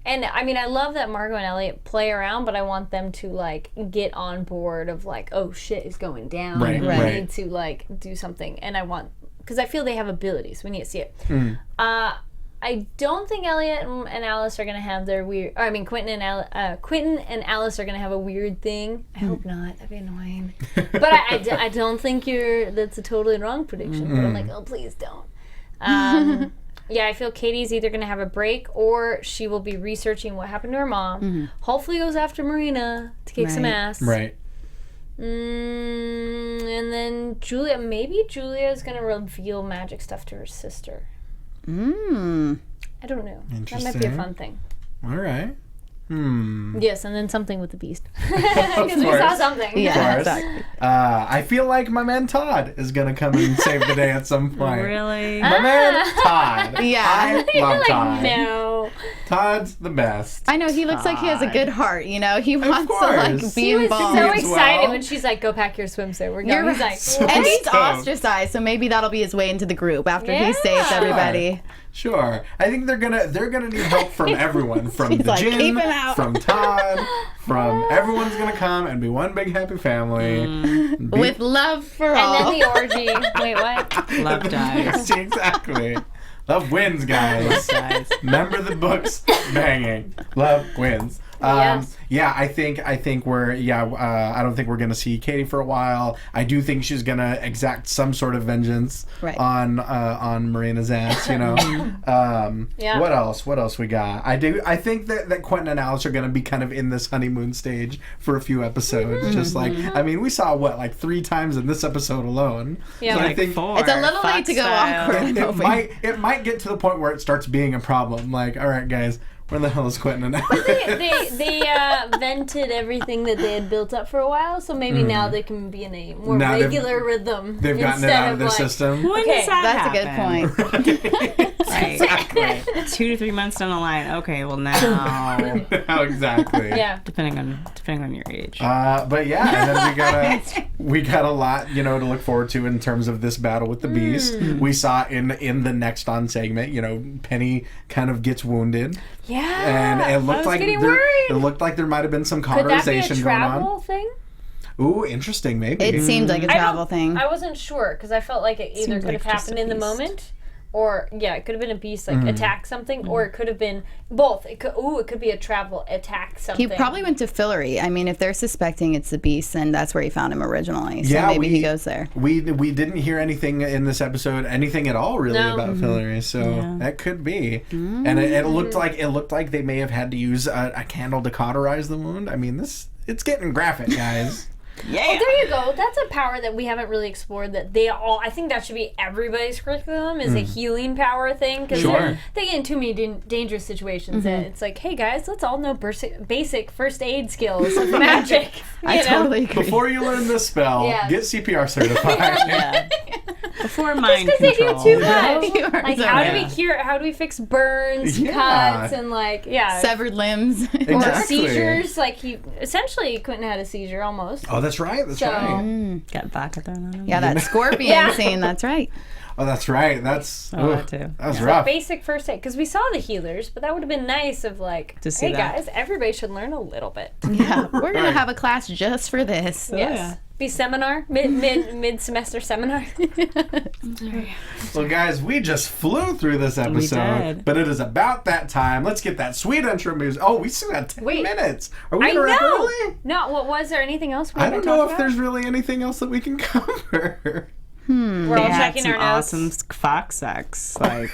And I mean, I love that Margo and Eliot play around, but I want them to like get on board of like, oh shit is going down. Right, We right. need to like do something. And because I feel they have abilities. We need to see it. I don't think Eliot and Alice are gonna have their weird. Or, I mean, Quentin and Alice are gonna have a weird thing. I hope not. That'd be annoying. But I don't think that's a totally wrong prediction. But I'm like, oh please don't. Yeah, I feel Katie's either going to have a break or she will be researching what happened to her mom. Hopefully goes after Marina to kick some ass. Right. And then Julia, maybe Julia is going to reveal magic stuff to her sister. I don't know. That might be a fun thing. All right. Yes, and then something with the beast. Because we saw something. Yeah, exactly. I feel like my man Todd is going to come and save the day at some point. Really? My man Todd. Yeah. I love Like, Todd. no. Todd's the best. I know, he looks like he has a good heart, He wants to course. like be He was involved. so Means excited well. when she's like, go pack your swimsuit. We're You're going. He's right. like, So And he's stoked. ostracized, so maybe that'll be his way into the group after he Yeah. saves everybody. Sure. I think they're gonna need help from everyone. From He's the like, gin, "Keep him out." from Todd, from everyone's gonna come and be one big happy family. With love for all. and then the orgy. Wait, what? Love dies. Exactly. Love wins, guys. Dies. Remember the books banging. Love wins. Yes. Yeah, I think we're I don't think we're gonna see Katie for a while. I do think she's gonna exact some sort of vengeance Right. on Marina's ass. Yeah. What else we got? I think that Quentin and Alice are gonna be kind of in this honeymoon stage for a few episodes. Just like we saw like 3 times in this episode alone. Yeah. So I Like think 4. It's a little late to go Fox style. awkward. it might get to the point where it starts being a problem. Like, all right, guys, where the hell is Quentin and Alice? They vented everything that they had built up for a while, so maybe now they can be in a more Now they've- regular rhythm. They've gotten it instead out of their like, system. When Okay, does that That's a good happen? point. Right. Exactly. 2 to 3 months down the line. Okay, well now, Exactly. Yeah. depending on your age. But yeah, and then we got a lot, to look forward to in terms of this battle with the Beast. We saw in the next on segment, Penny kind of gets wounded, Yeah. and it looked like getting worried. it looked like there might have been some Could that be a cauterization going travel on. thing? Ooh, interesting. Maybe It seemed like a travel thing. I wasn't sure because I felt like it either Seemed could like have just happened a in the beast. moment, or it could have been a beast attack something, or it could have been both. It could be a travel attack something. He probably went to Fillory. I mean, if they're suspecting it's the Beast, then that's where he found him originally. So Yeah, maybe he goes there. We didn't hear anything in this episode, anything at all, really, No. about Fillory. So that could be. And it looked like they may have had to use a candle to cauterize the wound. I mean, it's getting graphic, guys. Yeah. Oh, there you go. That's a power that we haven't really explored. That I think that should be everybody's curriculum is a healing power thing. Because Sure. they get in too many dangerous situations. And it's like, hey guys, let's all know basic first aid skills of magic. I you know? totally agree. Before you learn this spell, Yeah. get CPR certified. Yeah. Before mind Because they do control. too much. You are Like, so how right. do we cure? How do we fix burns, Yeah. cuts, and Severed limbs. or Exactly. seizures? Like essentially couldn't have had a seizure almost. Oh, that's right. That's So- right. Got vodka thrown on him. Yeah, that scorpion Yeah. scene. That's right. Oh, that's right. That's that too. That was So rough. basic first aid, because we saw the healers, but that would have been nice of To see hey that. guys, everybody should learn a little bit. Yeah, we're gonna Right. have a class just for this. Yes. Mayakovsky seminar, mid semester seminar. Well, guys, we just flew through this episode, but it is about that time. Let's get that sweet intro music. Oh, we still got 10 minutes. Are we gonna wrap early? No, what was there anything else? I don't know if there's really anything else that we can cover. We're all checking our notes. Awesome fox sex, like.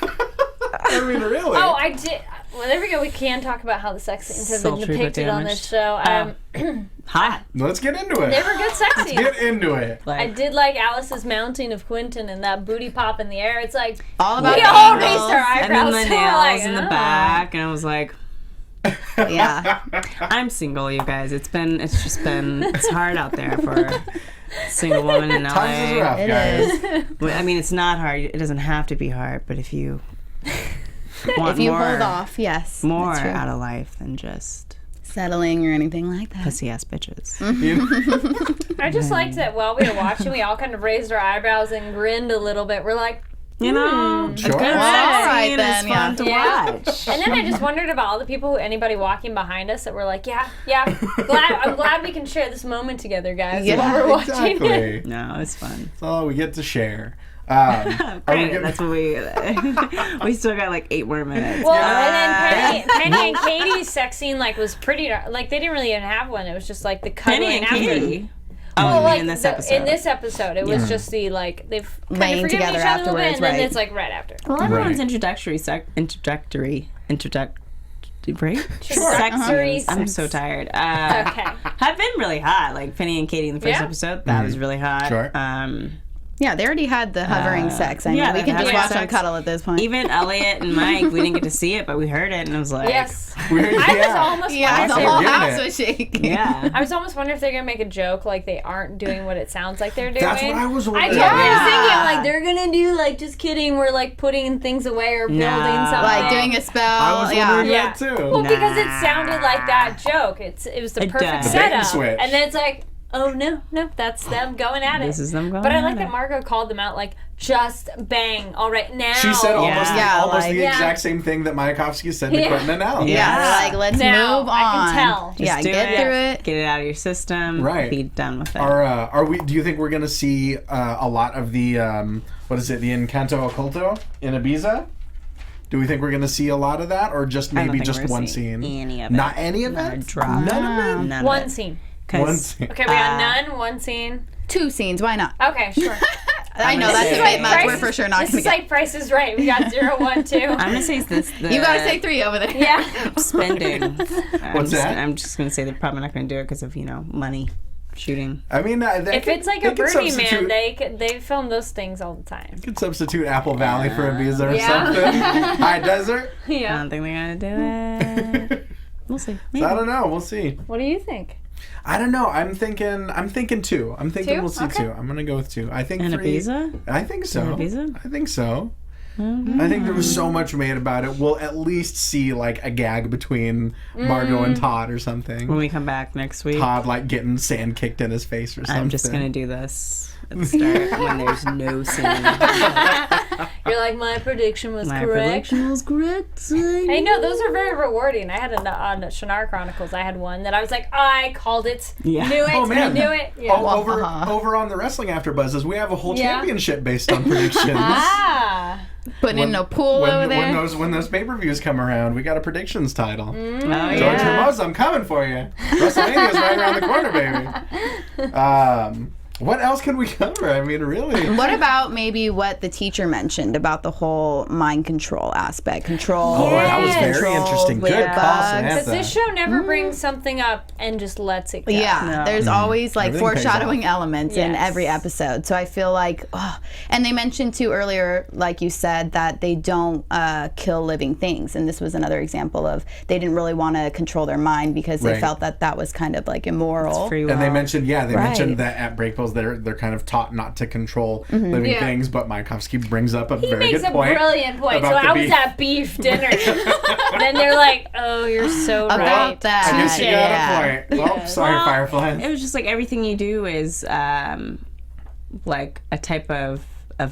I mean, really. Oh, I did. Well, there we go. We can talk about how the sex scenes have been Sultry but depicted on this show. Hot. Let's get into it. They were good sex scenes. Get into it. I did like Alice's mounting of Quentin and that booty pop in the air. It's like All about we the all angles. raised our And eyebrows. then the so we're nails like, in the oh. back, and I was like, Yeah. I'm single, you guys. It's hard out there for a single woman in LA. Times is rough, It guys. Well, I mean, it's not hard. It doesn't have to be hard, but if you want If you more, hold off, yes. more that's true. out of life than just Settling or anything like that. pussy ass bitches. I just liked that while we were watching, we all kind of raised our eyebrows and grinned a little bit. We're like, You know, Sure. it's good Well, all right scene. then, It's fun to Yeah. watch. and then I just wondered about all the people, anybody walking behind us that were like, yeah. I'm glad we can share this moment together, guys. Yeah, while we're watching. Exactly. No, it's fun. That's all we get to share. Are we Great, gonna- that's what we still got like 8 more minutes. Well, and then Penny and Katie's sex scene was pretty. Like they didn't really even have one. It was just like the cuddling Penny and after. Katie. Well, Oh, like in this the- episode. In this episode, it was just the they've kind Laying of forgiven together each other a little bit, afterwards, and then right. it's like right after. Well, everyone's Right. sex Sure. scenes. I'm so tired. Okay. Have been really hot. Like Penny and Katie in the first Yeah. episode, that was really hot. Sure. Yeah, they already had the hovering sex. I mean, yeah, we they can had just watch them sex. cuddle at this point. Even Eliot and Mike, we didn't get to see it, but we heard it, and it was like, Yes. Yeah. I was almost yeah, the wondering. whole getting house it. was shaking. yeah. I was almost wondering if they're gonna make a joke like they aren't doing what it sounds like they're doing. That's what I was I wondering. totally was Yeah. thinking like they're gonna do just kidding. We're putting things away or building something. Like doing a spell. I was yeah. wondering Yeah. that too. Well, because it sounded like that joke. It was the It perfect does. The bait and setup. switch. And then it's like, oh no, that's them going at it. This is them going But I at like it. that Margo called them out just bang, all right now. She said almost, Yeah, almost like- the Yeah. exact same thing that Mayakovsky said to Yeah. Quentin and Al. Yeah, Yeah. like let's Now, move on. I can tell. Yeah, Just do get it. through it. Get it out of your system. Right. Be done with it. Are we? Do you think we're gonna see a lot of the what is it? The Encanto Oculto in Ibiza? Do we think we're gonna see a lot of that, or just I don't maybe think just we're one seeing scene? Any of it. Not any of Not a it. drop. None of it. None of One it. scene. 'Cause One scene. Okay, we got none. One scene. 2 scenes, why not? Okay, sure. I know gonna that's say- a bit much. Price We're is- for sure not This going is to get. like Price is Right. We got 0, 1, 2. I'm gonna say this. You gotta say 3 over there. Yeah. spending. What's that? I'm just gonna say they're probably not gonna do it because of money, shooting. I mean, If it's like a Birdie Man, they film those things all the time. could substitute Apple Valley for Ibiza or Yeah. something. High desert. I Yeah. don't think they're gonna do it. We'll see. Maybe. I don't know. We'll see. What do you think? I don't know. I'm thinking 2. I'm thinking 2? we'll see Okay. 2. I'm gonna go with 2. I think And 3. Ibiza? I think so. And Ibiza? I think so. I think there was so much made about it. We'll at least see a gag between Margo and Todd or something. When we come back next week, Todd getting sand kicked in his face or something. I'm just gonna do this at the start when there's no scene. You're like, my prediction was My correct. prediction was correct. Hey, no, those are very rewarding. I had on Shannara Chronicles, I had one that I was like, I called it. Yeah. Knew it. Oh, man. I knew it. Yeah. Oh, over on the Wrestling AfterBuzzes, we have a whole Yeah. championship based on predictions. Ah. Putting in a pool over there. When those pay-per-views come around, we got a predictions title. Oh, George yeah. Hermoso, I'm coming for you. WrestleMania's right around the corner, baby. What else can we cover? I mean, really. What about maybe what the teacher mentioned about the whole mind control aspect? Control. Oh, that was very controlled interesting. with Good bugs. call, Because Samantha. this show never brings something up and just lets it go. Yeah, No. there's always Everything pays foreshadowing elements in Yes. every episode. So I feel like, and they mentioned too earlier, like you said, that they don't kill living things. And this was another example of they didn't really want to control their mind because they Right. felt that was kind of immoral. Free will. And they mentioned, mentioned Right. that at Breakballs they're kind of taught not to control living Yeah. things, but Mayakovsky brings up a He very makes good a point. brilliant point. So about the I was beef. at beef dinner. Then they're like, oh, you're so About right. that. I guess you got Yeah. a point. Well, sorry, Well, Firefly. It was just like everything you do is like a type of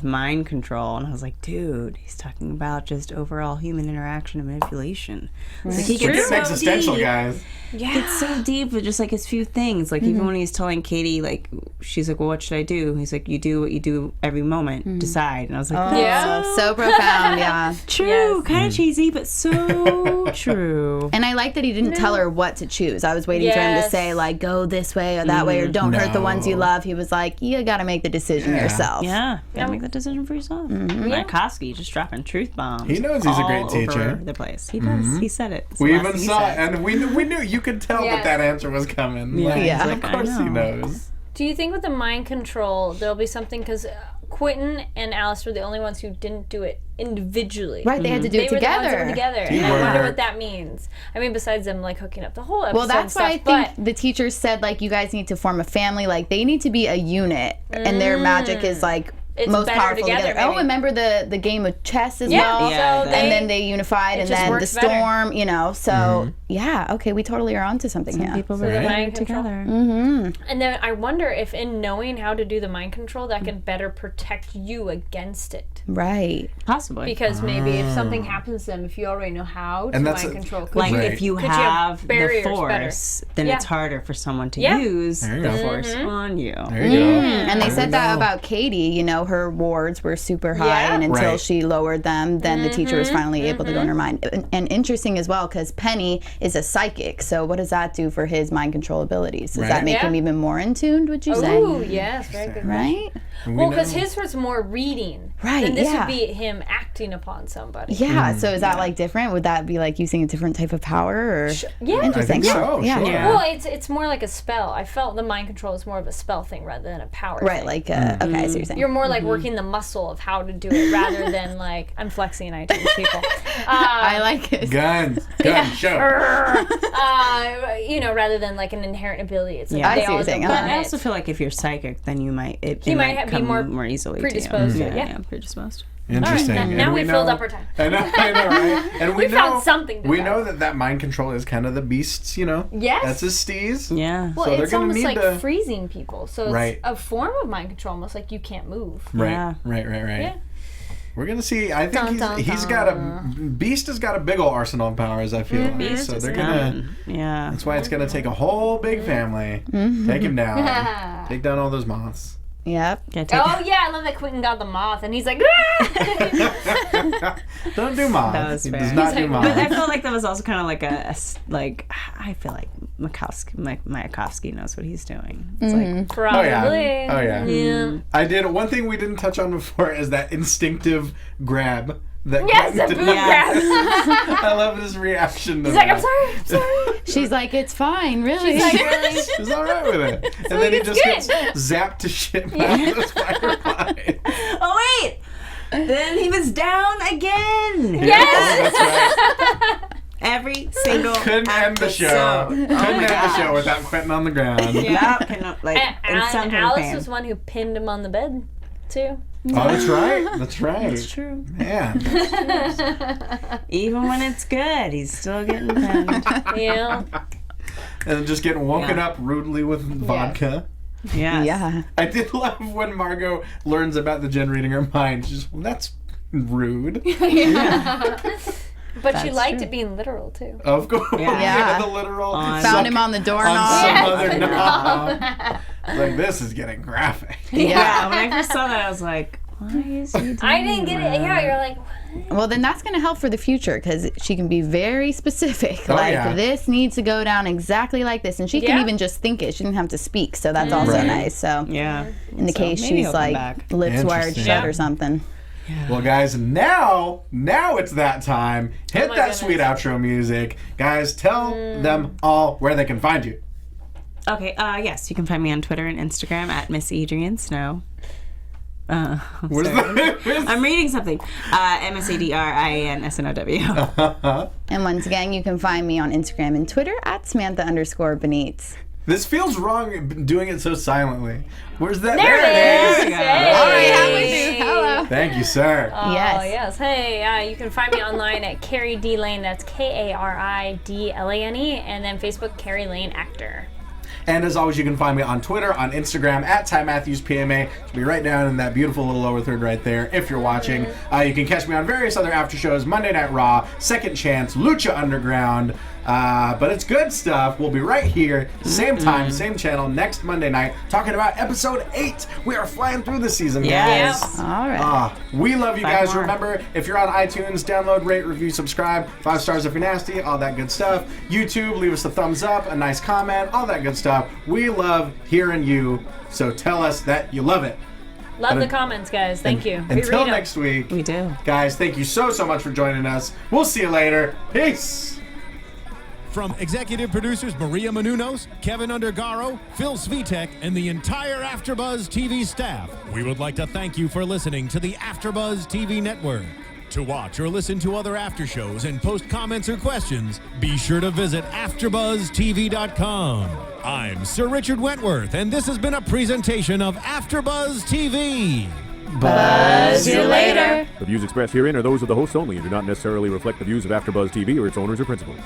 mind control, and I was like, dude, he's talking about just overall human interaction and manipulation. Like, he We're gets getting so existential, deep. guys. It's so deep with just like his few things. Like even when he's telling Katie, like she's like, well, what should I do? He's like, you do what you do every moment. Decide. And I was like, So profound, yeah. True. Kind of cheesy, but so true. And I like that he didn't tell her what to choose. I was waiting for him to say, like, go this way or that way, or don't hurt the ones you love. He was like, you got to make the decision yourself. Yeah. Gotta make the decision for yourself. Mayakovsky just dropping truth bombs. He knows he's a great teacher. Over the place. He does. He said it. It's We the last even thing he saw said. it, and we knew you could tell that answer was coming. Yeah. Of course he knows. Do you think with the mind control there'll be something, because Quentin and Alice were the only ones who didn't do it individually. Right, they had to do it together. Were the ones that were together. And I wonder what that means. I mean, besides them like hooking up the whole episode. Well, that's and stuff, why I think the teachers said, like, you guys need to form a family. Like, they need to be a unit, and their magic is like it's most better powerful together. Oh, remember the game of chess as well? Yeah, so And then they unified, and just then the works better. storm, you know. So, yeah, okay, we totally are onto something here. People the were mind control. together. And then I wonder if in knowing how to do the mind control, that can better protect you against it. Right. Possibly. Because maybe if something happens to them, if you already know how to And mind that's control, could Like you, if you could you have the barriers force, then Yeah. it's harder for someone to Yeah. use There you the go. force on you. There you go. And they said that about Katie, you know, her wards were super high, Yeah. and until Right. she lowered them, then the teacher was finally able to go in her mind. And interesting as well, because Penny is a psychic, so what does that do for his mind control abilities? Does Right. that make Yeah. him even more in tune, would you say? Ooh, yes, very good. Right? Well, because his was more reading. Right, And this yeah. would be him acting upon somebody. Yeah, so is that like different? Would that be like using a different type of power? Or Yeah. interesting. I think so, Yeah. sure. Yeah. Well, it's more like a spell. I felt the mind control is more of a spell thing rather than a power Right, thing. like, okay, so you're saying. You're more like working the muscle of how to do it rather than like, I'm flexing, I teach people. I like it. Gun show. You know, rather than like an inherent ability. It's like Yeah. I they see what all you're saying. depend But on I it. also feel like if you're psychic, then you might might be come more more easily predisposed to to you. it, yeah. Predisposed. Interesting. All right, now And we know- filled up our time. I know, right? And we We found something to We go. know that mind control is kind of the beast's, you know? Yes. That's his steez. Yeah. Well, So they're it's gonna almost need like to- freezing people. So it's Right. a form of mind control, almost like you can't move. Right, Yeah. right. Yeah. We're gonna see. I think Dun, he's dun, got a Beast has got a big old arsenal of powers. I feel like. Beast So is they're gonna. Yeah. That's why it's gonna take a whole big family. Take him down. Take down all those moths. Yep. Oh yeah, I love that Quentin got the moth, and he's like, Don't do moths. That was He fair. does not do moths. But I feel like that was also kind of like I feel like Mayakovsky knows what he's doing. It's like probably. Oh yeah. Yeah. I did one thing we didn't touch on before is that instinctive grab. That Yes, Quentin a did. boob grab. I love his reaction to He's like, that. I'm sorry, I'm sorry. She's like, it's fine, really. He's like, really? She's all right with it. And then he it's just good. gets zapped to shit by the firefly. oh wait, then he was down again. Yes. That's right. Every single Couldn't end the show. episode. Couldn't end the show without Quentin on the ground. Yeah, cannot, like And instant Alice pain. was the one who pinned him on the bed, too. Oh, that's right. That's right. It's true. Man. Even when it's good, he's still getting pinned. Yeah. And just getting woken up rudely with vodka. Yes. Yeah. I did love when Margo learns about the Jen reading her mind. She's just, well, that's rude. But she That's liked true. it being literal, too. Of course. Yeah. The literal. Found him on the on doorknob. some Yes. other knob. Like, this is getting graphic. Yeah, when I first saw that, I was like, why is he doing I didn't get it. Yeah, you're like, Well, then that's going to help for the future because she can be very specific. Oh, like, yeah. this needs to go down exactly like this. And she can Yeah. even just think it. She didn't have to speak. So that's also Right. nice. So, Yeah. in the case maybe she's he'll come like back. lips wired Interesting. shut Yeah. or something. Well, guys, now it's that time. Hit my that goodness. sweet outro music. Guys, tell them all where they can find you. Okay, yes, you can find me on Twitter and Instagram at Miss Adrian Snow. I'm Where's sorry. the... I'm reading something. MSADRIANSNOW. And once again, you can find me on Instagram and Twitter at Samantha_Benitz. This feels wrong doing it so silently. Where's that? there it is. we go. Hey. All right, halfway through. Hello. Thank you, sir. Oh, Yes. yes. Hey, you can find me online at Kari D Lane. That's KARIDLANE. And then Facebook, Kari Lane Actor. And as always, you can find me on Twitter, on Instagram, at Ty Matthews PMA. It'll be right down in that beautiful little lower third right there if you're watching. You can catch me on various other after shows, Monday Night Raw, Second Chance, Lucha Underground, But it's good stuff. We'll be right here, same time, same channel, next Monday night, talking about episode 8. We are flying through the season, guys. Yes. All right. We love you guys. more. Remember, if you're on iTunes, download, rate, review, subscribe. 5 stars if you're nasty, all that good stuff. YouTube, leave us a thumbs up, a nice comment, all that good stuff. We love hearing you, so tell us that you love it. Love the comments, guys. Thank you. We Until read 'em. next week, We do. guys, thank you so much for joining us. We'll see you later. Peace. From executive producers Maria Menounos, Kevin Undergaro, Phil Svitek, and the entire AfterBuzz TV staff, we would like to thank you for listening to the AfterBuzz TV network. To watch or listen to other after shows and post comments or questions, be sure to visit AfterBuzzTV.com. I'm Sir Richard Wentworth, and this has been a presentation of AfterBuzz TV. Buzz you later. The views expressed herein are those of the hosts only and do not necessarily reflect the views of AfterBuzz TV or its owners or principals.